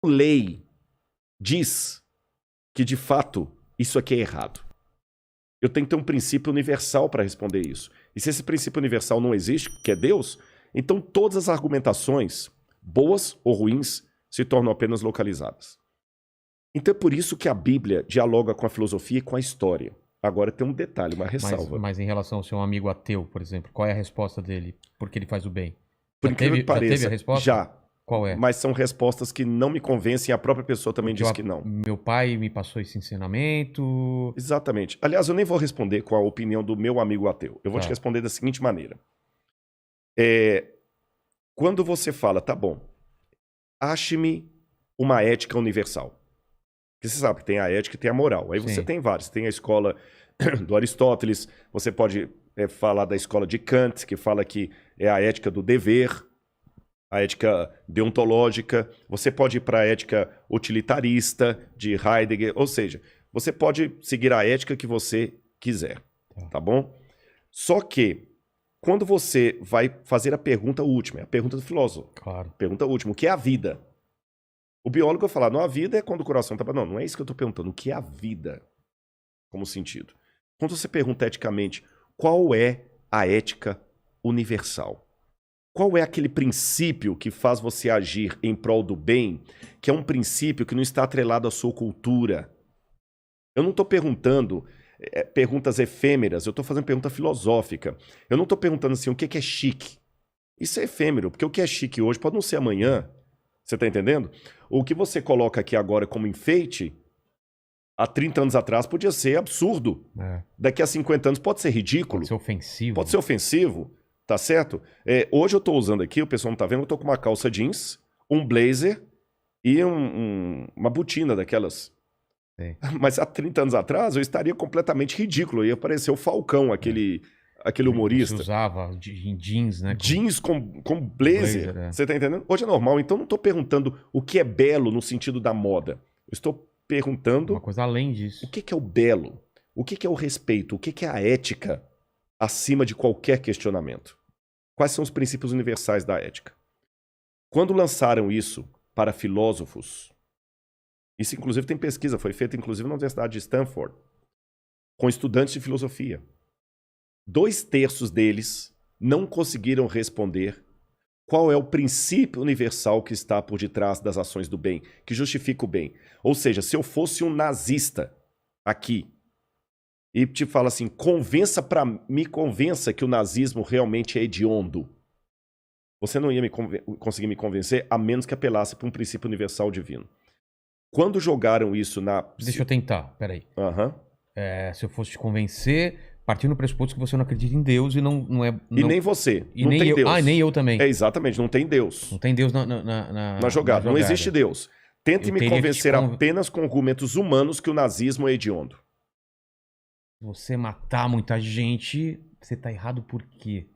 lei diz que, de fato, isso aqui é errado? Eu tenho que ter um princípio universal para responder isso. E se esse princípio universal não existe, que é Deus, então todas as argumentações, boas ou ruins, se tornam apenas localizadas. Então é por isso que a Bíblia dialoga com a filosofia e com a história. Agora tem um detalhe, uma ressalva. Mas em relação ao seu amigo ateu, por exemplo, qual é a resposta dele? Porque ele faz o bem? Por incrível que pareça, já teve a resposta? já. Qual é? Mas são respostas que não me convencem, a própria pessoa também diz que não. Meu pai me passou esse ensinamento. Exatamente. Aliás, eu nem vou responder com a opinião do meu amigo ateu. Eu vou te responder da seguinte maneira. Quando você fala, tá bom, ache-me uma ética universal. Porque você sabe que tem a ética e tem a moral. Aí você tem vários. Tem a escola do Aristóteles, você pode falar da escola de Kant, que fala que é a ética do dever, a ética deontológica. Você pode ir para a ética utilitarista de Heidegger. Ou seja, você pode seguir a ética que você quiser. Tá bom? Só que, quando você vai fazer a pergunta última, a pergunta do filósofo. Claro. Pergunta última, o que é a vida? O biólogo vai falar, não, a vida é quando o coração está... Não, não é isso que eu estou perguntando. O que é a vida? Como sentido. Quando você pergunta eticamente, qual é a ética universal? Qual é aquele princípio que faz você agir em prol do bem, que é um princípio que não está atrelado à sua cultura? Eu não estou perguntando perguntas efêmeras, eu estou fazendo pergunta filosófica. Eu não estou perguntando assim, o que é chique? Isso é efêmero, porque o que é chique hoje pode não ser amanhã. Você está entendendo? O que você coloca aqui agora como enfeite, há 30 anos atrás podia ser absurdo. Daqui a 50 anos pode ser ridículo. Pode ser ofensivo. Pode ser ofensivo, tá certo? Hoje eu estou usando aqui, o pessoal não está vendo, eu estou com uma calça jeans, um blazer e uma botina daquelas. Sim. Mas há 30 anos atrás eu estaria completamente ridículo. Ia parecer o Falcão, aquele humorista. Você usava jeans, né? Jeans com blazer. Você tá entendendo? Hoje é normal, então não estou perguntando o que é belo no sentido da moda. Eu estou perguntando... Uma coisa além disso. O que é o belo? O que é o respeito? O que é a ética acima de qualquer questionamento? Quais são os princípios universais da ética? Quando lançaram isso para filósofos, isso inclusive tem pesquisa, foi feita inclusive na Universidade de Stanford, com estudantes de filosofia. 2/3 deles não conseguiram responder qual é o princípio universal que está por detrás das ações do bem, que justifica o bem. Ou seja, se eu fosse um nazista aqui e te falo assim, me convença que o nazismo realmente é hediondo, você não ia conseguir me convencer a menos que apelasse para um princípio universal divino. Quando jogaram isso na... Deixa eu tentar, peraí. Se eu fosse te convencer... Partindo do pressuposto que você não acredita em Deus e não é... E nem você. E não nem tem eu. Deus. Ah, nem eu também. Exatamente, não tem Deus. Não tem Deus na jogada. Não existe Deus. Tente me convencer que apenas com argumentos humanos que o nazismo é hediondo. Você matar muita gente, você tá errado por quê?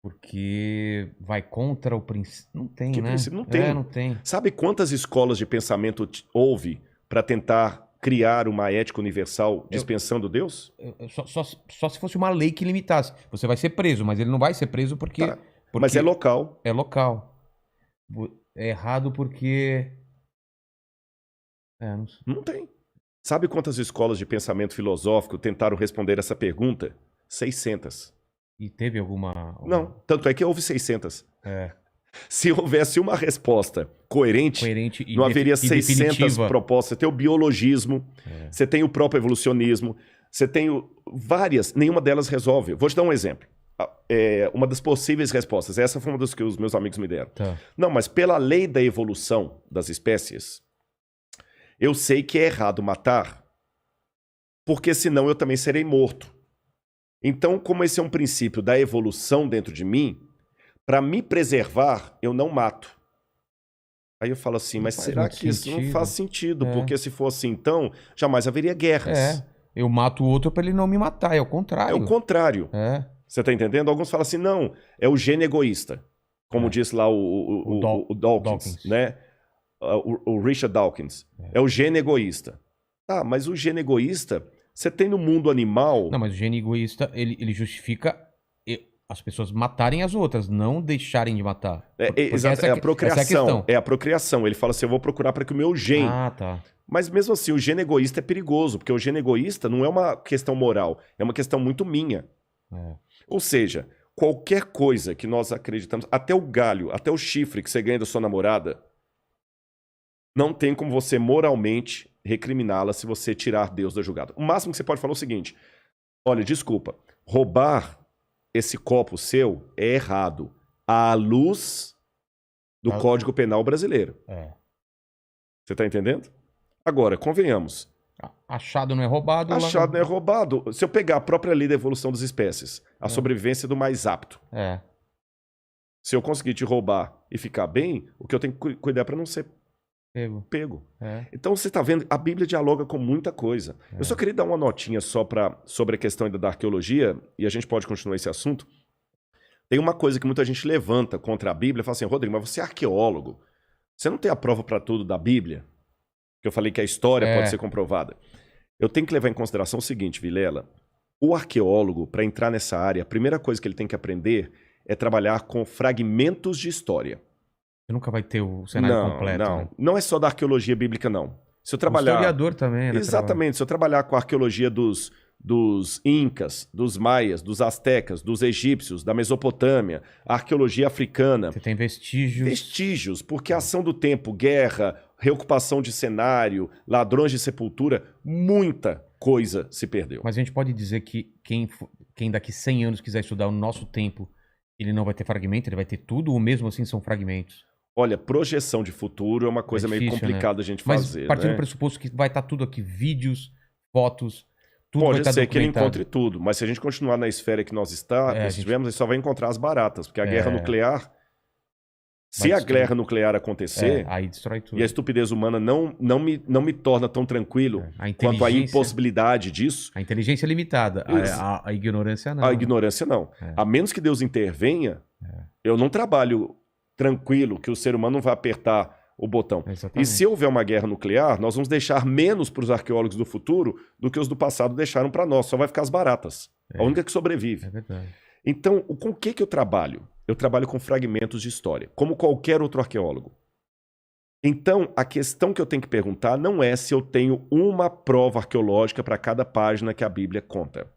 Porque vai contra o princípio. Não tem, que né? Princípio? Não tem. Não tem. Sabe quantas escolas de pensamento houve para tentar criar uma ética universal dispensando Deus? Só se fosse uma lei que limitasse. Você vai ser preso, mas ele não vai ser preso porque... Mas é local. É local. É errado porque... Não tem. Sabe quantas escolas de pensamento filosófico tentaram responder essa pergunta? 600. E teve alguma... Não, tanto é que houve 600. Se houvesse uma resposta coerente não haveria 600 propostas. Você tem o biologismo, você tem o próprio evolucionismo, você tem várias, nenhuma delas resolve. Vou te dar um exemplo. Uma das possíveis respostas, essa foi uma das que os meus amigos me deram. Não, mas pela lei da evolução das espécies, eu sei que é errado matar, porque senão eu também serei morto. Então, como esse é um princípio da evolução dentro de mim, para me preservar, eu não mato. Aí eu falo assim, mas será que isso não faz sentido? Porque se fosse então, jamais haveria guerras. Eu mato o outro para ele não me matar, é o contrário. É o contrário. Você tá entendendo? Alguns falam assim, não, é o gene egoísta. Como disse lá o Dawkins, né? O Richard Dawkins. É o gene egoísta. Tá, mas o gene egoísta, você tem no mundo animal... Não, mas o gene egoísta, ele justifica as pessoas matarem as outras, não deixarem de matar. Porque Exato, é a essa é a procriação. questão. É a procriação. Ele fala assim, eu vou procurar para que o meu gene... Ah, tá. Mas mesmo assim, o gene egoísta é perigoso, porque o gene egoísta não é uma questão moral, é uma questão muito minha. É. Ou seja, qualquer coisa que nós acreditamos, até o galho, até o chifre que você ganha da sua namorada, não tem como você moralmente recriminá-la se você tirar Deus da jogada. O máximo que você pode falar é o seguinte, olha, desculpa, roubar esse copo seu é errado à luz do Código Penal brasileiro. É. Você está entendendo? Agora, convenhamos. Achado não é roubado. Achado não é roubado. Se eu pegar a própria lei da evolução das espécies, a sobrevivência do mais apto. É. Se eu conseguir te roubar e ficar bem, o que eu tenho que cuidar para não ser pego. É. Então você está vendo, a Bíblia dialoga com muita coisa. Eu só queria dar uma notinha só sobre a questão ainda da arqueologia, e a gente pode continuar esse assunto. Tem uma coisa que muita gente levanta contra a Bíblia, fala assim, Rodrigo, mas você é arqueólogo. Você não tem a prova para tudo da Bíblia? Que eu falei que a história pode ser comprovada. Eu tenho que levar em consideração o seguinte, Vilela. O arqueólogo, para entrar nessa área, a primeira coisa que ele tem que aprender é trabalhar com fragmentos de história. Você nunca vai ter o cenário completo. Não, né? não é só da arqueologia bíblica, não. Se eu trabalhar... O historiador também, né? Exatamente. Se eu trabalhar com a arqueologia dos incas, dos maias, dos astecas, dos egípcios, da Mesopotâmia, a arqueologia africana... Você tem vestígios. Vestígios, porque a ação do tempo, guerra, reocupação de cenário, ladrões de sepultura, muita coisa se perdeu. Mas a gente pode dizer que quem daqui 100 anos quiser estudar o nosso tempo, ele não vai ter fragmento, ele vai ter tudo, ou mesmo assim são fragmentos? Olha, projeção de futuro é uma coisa difícil, meio complicada, né? a gente Mas fazer. partindo né? do pressuposto que vai estar tudo aqui, vídeos, fotos, tudo vai Pode estar ser que ele documentado. encontre tudo, mas se a gente continuar na esfera que nós estivemos, ele só vai encontrar as baratas, porque a guerra nuclear, se a guerra nuclear acontecer, aí destrói tudo. e a estupidez humana não me torna tão tranquilo quanto a impossibilidade disso. A inteligência é limitada, a ignorância não. A ignorância não. A menos que Deus intervenha, eu não trabalho tranquilo, que o ser humano não vai apertar o botão. Exatamente. E se houver uma guerra nuclear, nós vamos deixar menos para os arqueólogos do futuro do que os do passado deixaram para nós. Só vai ficar as baratas. A única que sobrevive. É verdade. Então, com o que eu trabalho? Eu trabalho com fragmentos de história, como qualquer outro arqueólogo. Então, a questão que eu tenho que perguntar não é se eu tenho uma prova arqueológica para cada página que a Bíblia conta.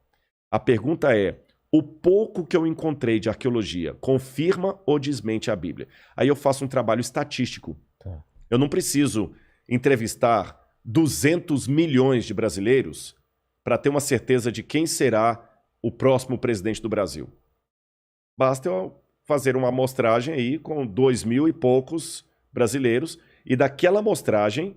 A pergunta é, o pouco que eu encontrei de arqueologia confirma ou desmente a Bíblia? Aí eu faço um trabalho estatístico. Tá. Eu não preciso entrevistar 200 milhões de brasileiros para ter uma certeza de quem será o próximo presidente do Brasil. Basta eu fazer uma amostragem aí com 2.000 e poucos brasileiros e daquela amostragem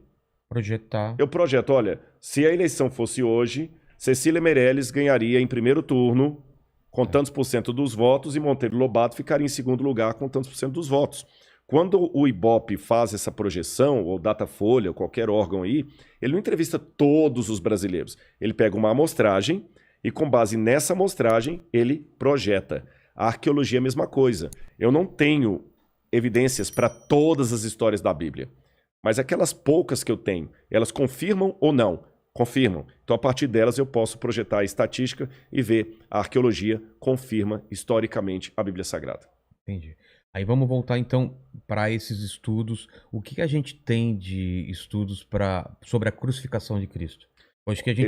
eu projeto, olha, se a eleição fosse hoje, Cecília Meirelles ganharia em primeiro turno com tantos por cento dos votos e Monteiro Lobato ficaria em segundo lugar com tantos por cento dos votos. Quando o Ibope faz essa projeção, ou Datafolha, ou qualquer órgão aí, ele não entrevista todos os brasileiros. Ele pega uma amostragem e com base nessa amostragem ele projeta. A arqueologia é a mesma coisa. Eu não tenho evidências para todas as histórias da Bíblia, mas aquelas poucas que eu tenho, elas confirmam ou não? Confirmam. Então, a partir delas, eu posso projetar a estatística e ver a arqueologia confirma historicamente a Bíblia Sagrada. Entendi. Aí vamos voltar, então, para esses estudos. O que a gente tem de estudos sobre a crucificação de Cristo? Acho que a gente